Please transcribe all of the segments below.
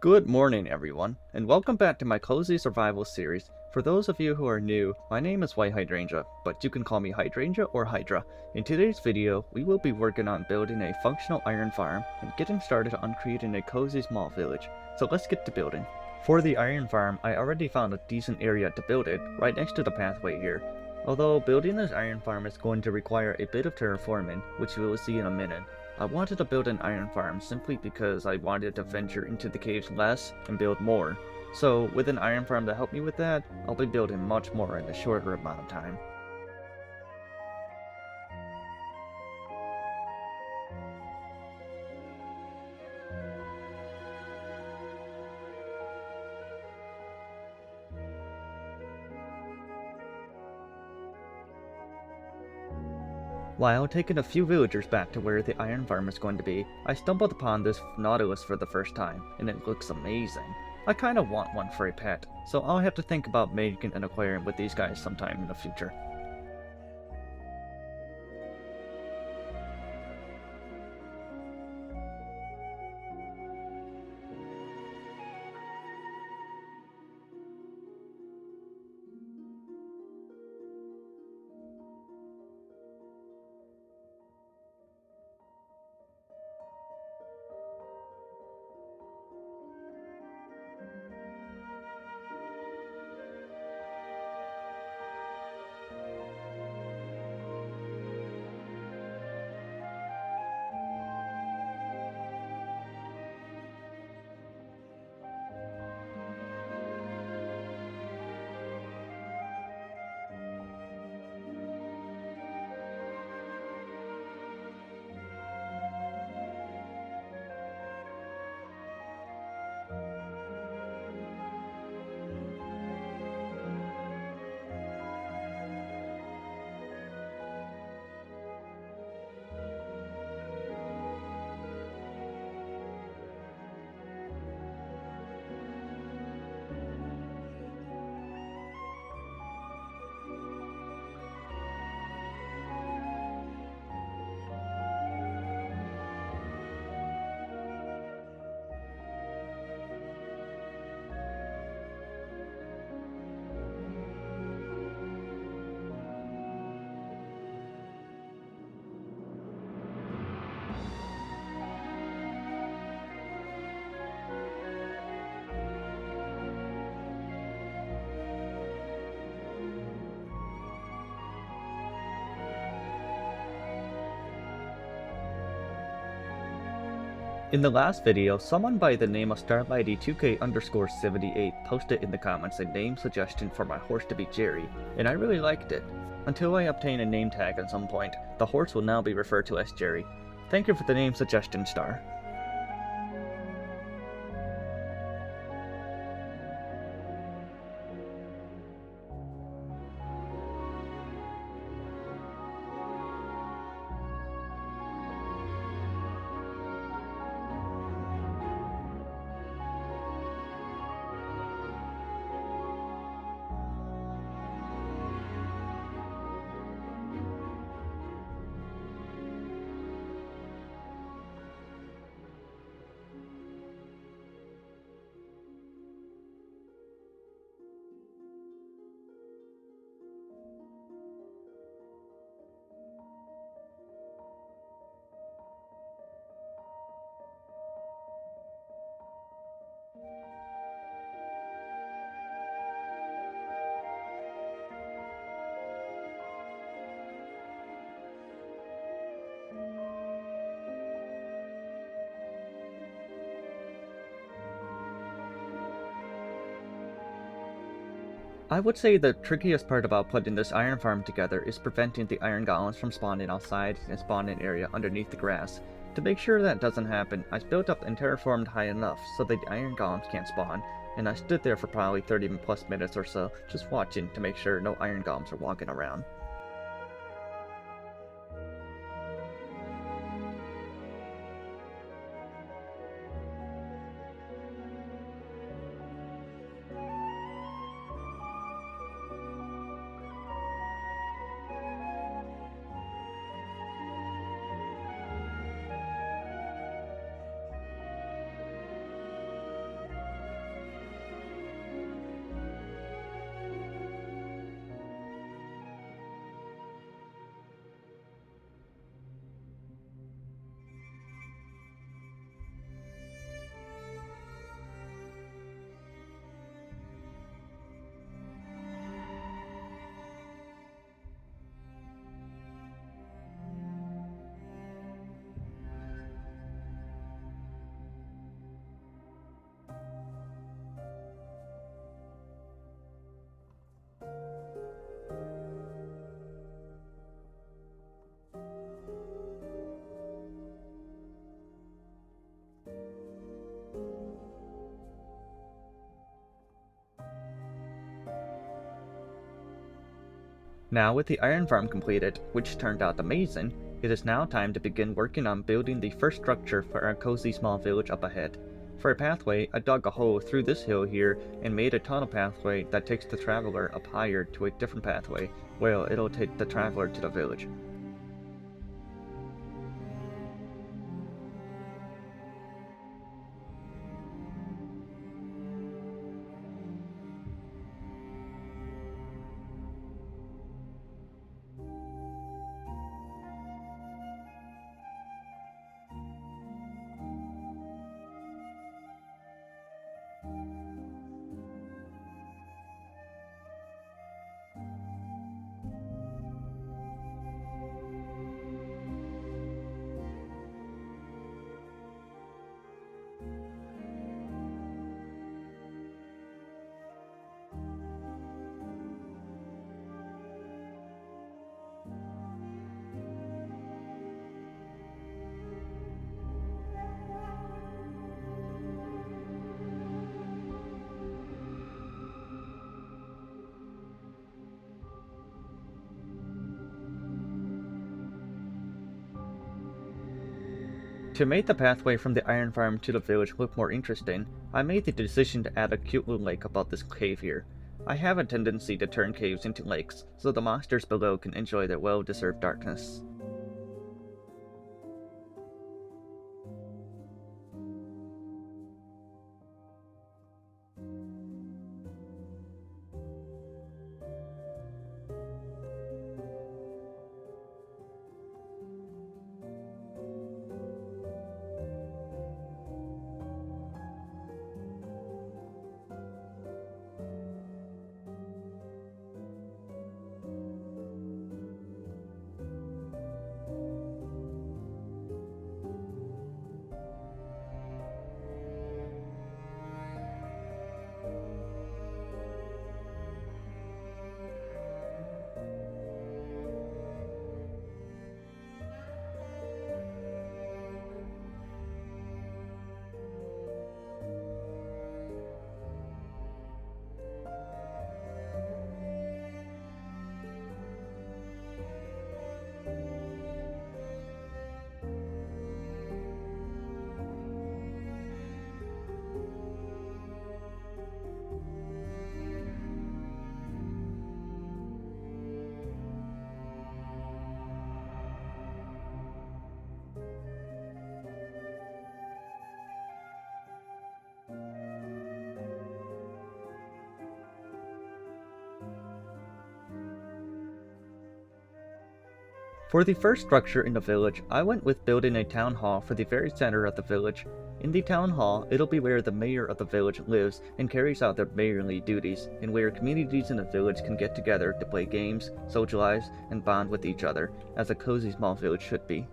Good morning, everyone, and welcome back to my cozy survival series. For those of you who are new, my name is White Hydrangea, but you can call me Hydrangea or Hydra. In today's video, we will be working on building a functional iron farm and getting started on creating a cozy small village. So let's get to building. For the iron farm, I already found a decent area to build it, right next to the pathway here. Although building this iron farm is going to require a bit of terraforming, which we will see in a minute. I wanted to build an iron farm simply because I wanted to venture into the caves less and build more. So with an iron farm to help me with that, I'll be building much more in a shorter amount of time. While taking a few villagers back to where the iron farm is going to be, I stumbled upon this nautilus for the first time, and it looks amazing. I kinda want one for a pet, so I'll have to think about making an aquarium with these guys sometime in the future. In the last video, someone by the name of Starlighty2K_78 posted in the comments a name suggestion for my horse to be Jerry, and I really liked it. Until I obtain a name tag at some point, the horse will now be referred to as Jerry. Thank you for the name suggestion, Star. I would say the trickiest part about putting this iron farm together is preventing the iron golems from spawning outside and spawning area underneath the grass. To make sure that doesn't happen, I built up and terraformed high enough so that the iron golems can't spawn, and I stood there for probably 30 plus minutes or so just watching to make sure no iron golems are walking around. Now with the iron farm completed, which turned out amazing, it is now time to begin working on building the first structure for our cozy small village up ahead. For a pathway, I dug a hole through this hill here and made a tunnel pathway that takes the traveler up higher to a different pathway, where it'll take the traveler to the village. To make the pathway from the iron farm to the village look more interesting, I made the decision to add a cute little lake above this cave here. I have a tendency to turn caves into lakes, so the monsters below can enjoy their well-deserved darkness. For the first structure in the village, I went with building a town hall for the very center of the village. In the town hall, it'll be where the mayor of the village lives and carries out their mayorly duties, and where communities in the village can get together to play games, socialize, and bond with each other, as a cozy small village should be.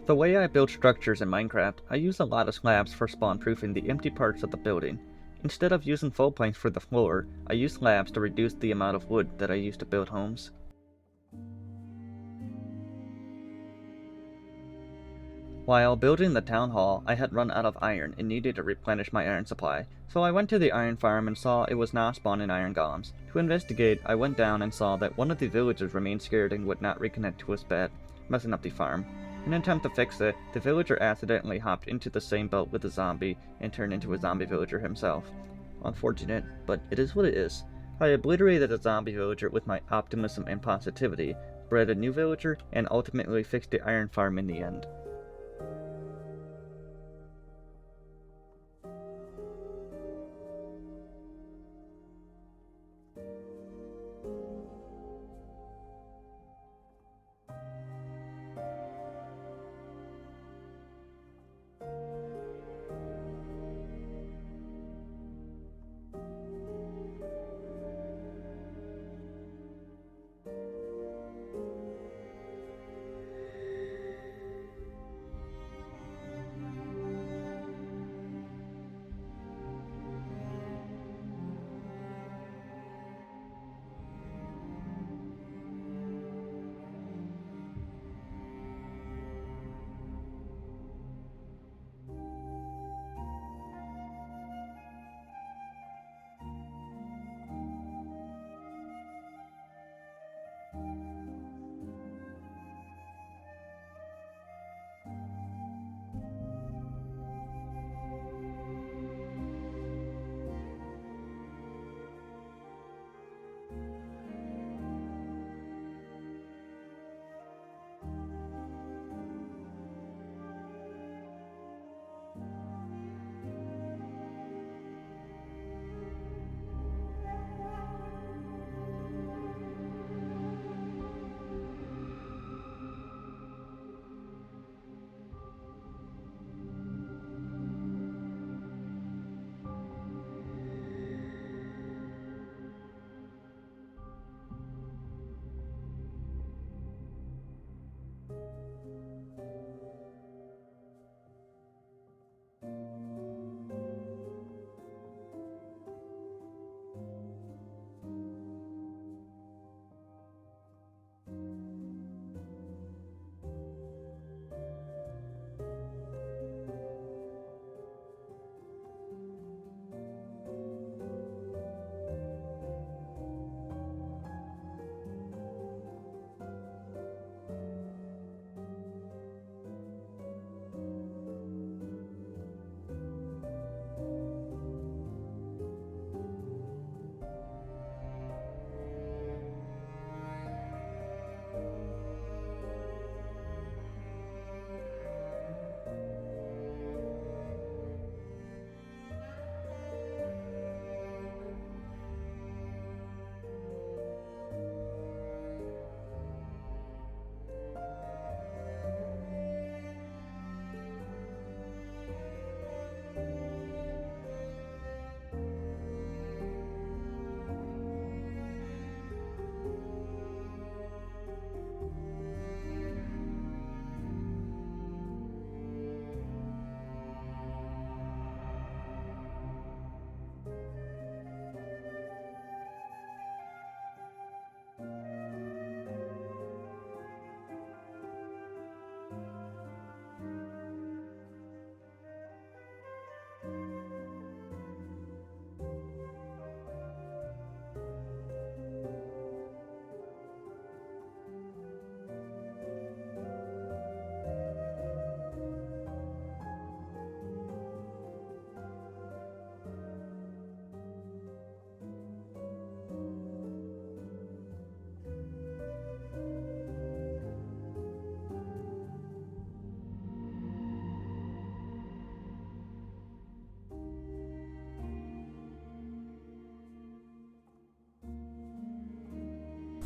The way I build structures in Minecraft, I use a lot of slabs for spawn-proofing the empty parts of the building. Instead of using full planks for the floor, I use slabs to reduce the amount of wood that I use to build homes. While building the town hall, I had run out of iron and needed to replenish my iron supply, so I went to the iron farm and saw it was not spawning iron golems. To investigate, I went down and saw that one of the villagers remained scared and would not reconnect to his bed, messing up the farm. In an attempt to fix it, the villager accidentally hopped into the same boat with the zombie and turned into a zombie villager himself. Unfortunate, but it is what it is. I obliterated the zombie villager with my optimism and positivity, bred a new villager, and ultimately fixed the iron farm in the end.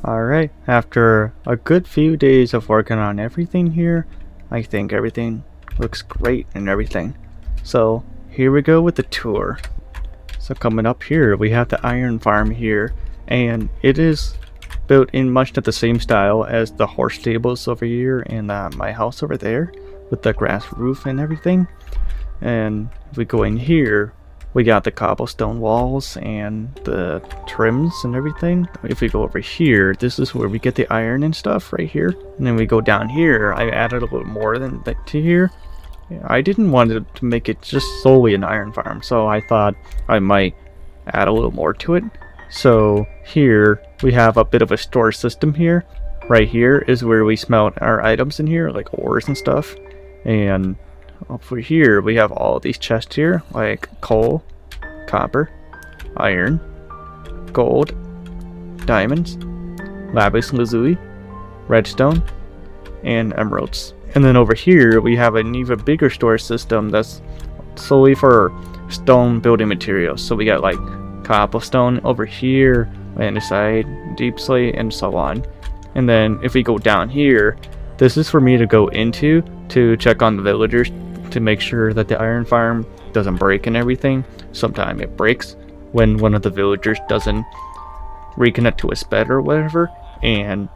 Alright, after a good few days of working on everything here, I think everything looks great and everything. So here we go with the tour. So coming up here, we have the iron farm here, and it is built in much of the same style as the horse stables over here and my house over there with the grass roof and everything. And if we go in here, we got the cobblestone walls and the trims and everything. If we go over here, this is where we get the iron and stuff right here. And then we go down here, I added a little more than that to here. I didn't want to make it just solely an iron farm, so I thought I might add a little more to it. So here we have a bit of a storage system here. Right here is where we smelt our items in here, like ores and stuff. And over here we have all these chests here, like coal, copper, iron, gold, diamonds, lapis lazuli, redstone, and emeralds. And then over here we have an even bigger storage system that's solely for stone building materials. So we got like cobblestone over here, andesite, deep slate, and so on. And then if we go down here, this is for me to go into to check on the villagers to make sure that the iron farm doesn't break and everything. Sometimes it breaks when one of the villagers doesn't reconnect to his bed or whatever, and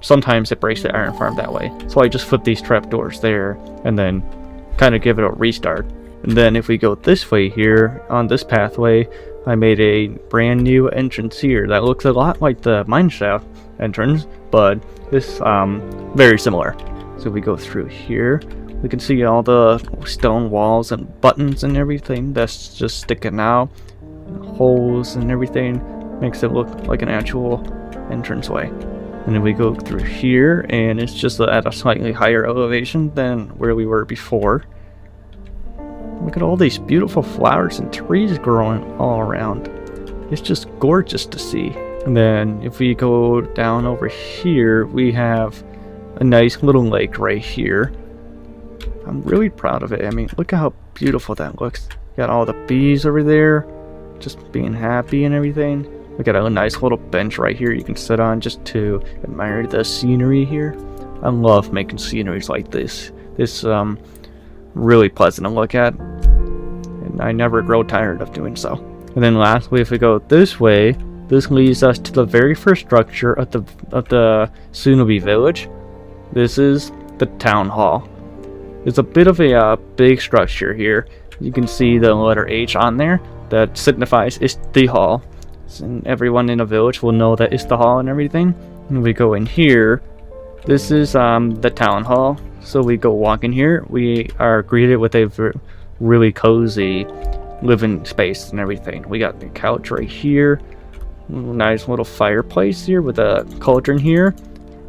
sometimes it breaks the iron farm that way. So I just flip these trapdoors there and then kind of give it a restart. And then if we go this way here on this pathway, I made a brand new entrance here that looks a lot like the mineshaft entrance, but it's very similar. So if we go through here, we can see all the stone walls and buttons and everything that's just sticking out, holes and everything. Makes it look like an actual entranceway. And then we go through here, and it's just at a slightly higher elevation than where we were before. Look at all these beautiful flowers and trees growing all around. It's just gorgeous to see. And then if we go down over here, we have a nice little lake right here. I'm really proud of it. I mean, look at how beautiful that looks. Got all the bees over there, just being happy and everything. We got a nice little bench right here you can sit on just to admire the scenery here. I love making sceneries like this. This really pleasant to look at, and I never grow tired of doing so. And then lastly, if we go this way, this leads us to the very first structure of the soon-to-be village. This is the town hall. It's a bit of a big structure here. You can see the letter H on there. That signifies it's the hall. And everyone in the village will know that it's the hall and everything. And we go in here. This is the town hall. So we go walk in here. We are greeted with a really cozy living space and everything. We got the couch right here. Nice little fireplace here with a cauldron here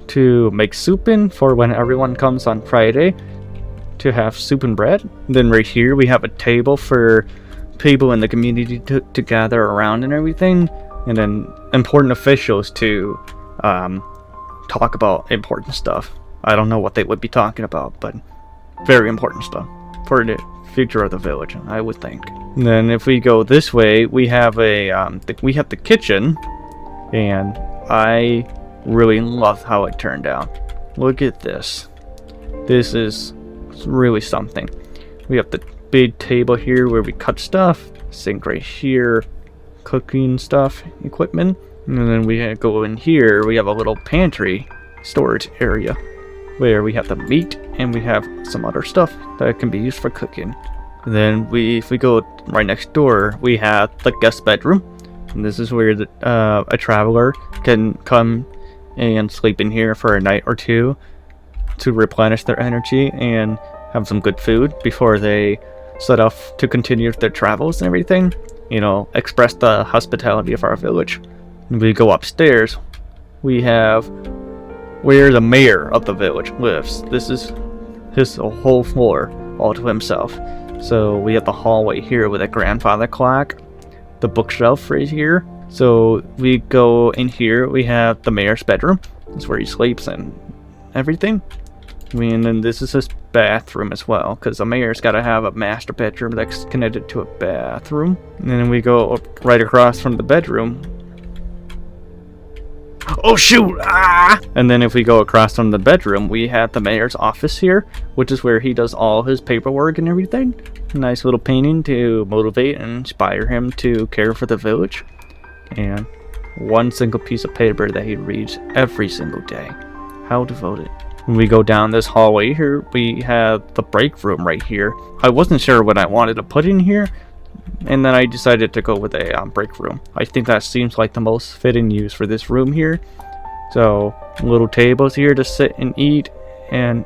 to make soup in for when everyone comes on Friday to have soup and bread. Then right here we have a table for people in the community to gather around and everything, and then important officials to talk about important stuff. I don't know what they would be talking about, but very important stuff for the future of the village, I would think. And then if we go this way, we have the kitchen, and I really love how it turned out. Look at this. This is really something. We have the big table here where we cut stuff, sink right here, cooking stuff, equipment, and then we go in here. We have a little pantry storage area where we have the meat and we have some other stuff that can be used for cooking. And then if we go right next door, we have the guest bedroom, and this is where a traveler can come and sleep in here for a night or two to replenish their energy and have some good food before they set off to continue their travels and everything. You know, express the hospitality of our village. And we go upstairs. We have where the mayor of the village lives. This is his whole floor all to himself. So we have the hallway here with a grandfather clock, the bookshelf right here. So we go in here, we have the mayor's bedroom. That's where he sleeps and everything. And then this is his bathroom as well, because the mayor's got to have a master bedroom that's connected to a bathroom. And then we go right across from the bedroom. Oh shoot! Ah! And then if we go across from the bedroom, we have the mayor's office here, which is where he does all his paperwork and everything. Nice little painting to motivate and inspire him to care for the village. And one single piece of paper that he reads every single day. How devoted. When we go down this hallway here, we have the break room right here. I wasn't sure what I wanted to put in here, and then I decided to go with a break room. I think that seems like the most fitting use for this room here. So, little tables here to sit and eat and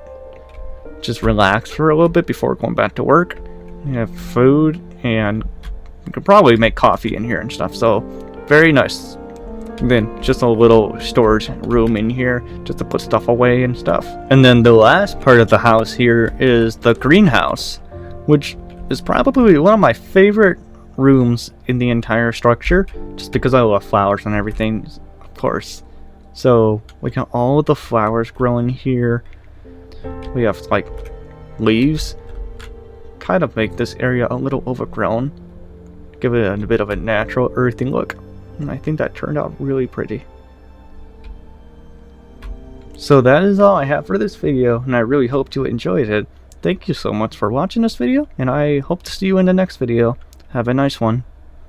just relax for a little bit before going back to work. You have food, and you could probably make coffee in here and stuff, so very nice. And then just a little storage room in here just to put stuff away and stuff. And then the last part of the house here is the greenhouse, which is probably one of my favorite rooms in the entire structure, just because I love flowers and everything, of course. So we got all of the flowers growing here. We have like leaves, kind of make this area a little overgrown, give it a bit of a natural earthy look. And I think that turned out really pretty. So that is all I have for this video, and I really hope you enjoyed it. Thank you so much for watching this video, and I hope to see you in the next video. Have a nice one.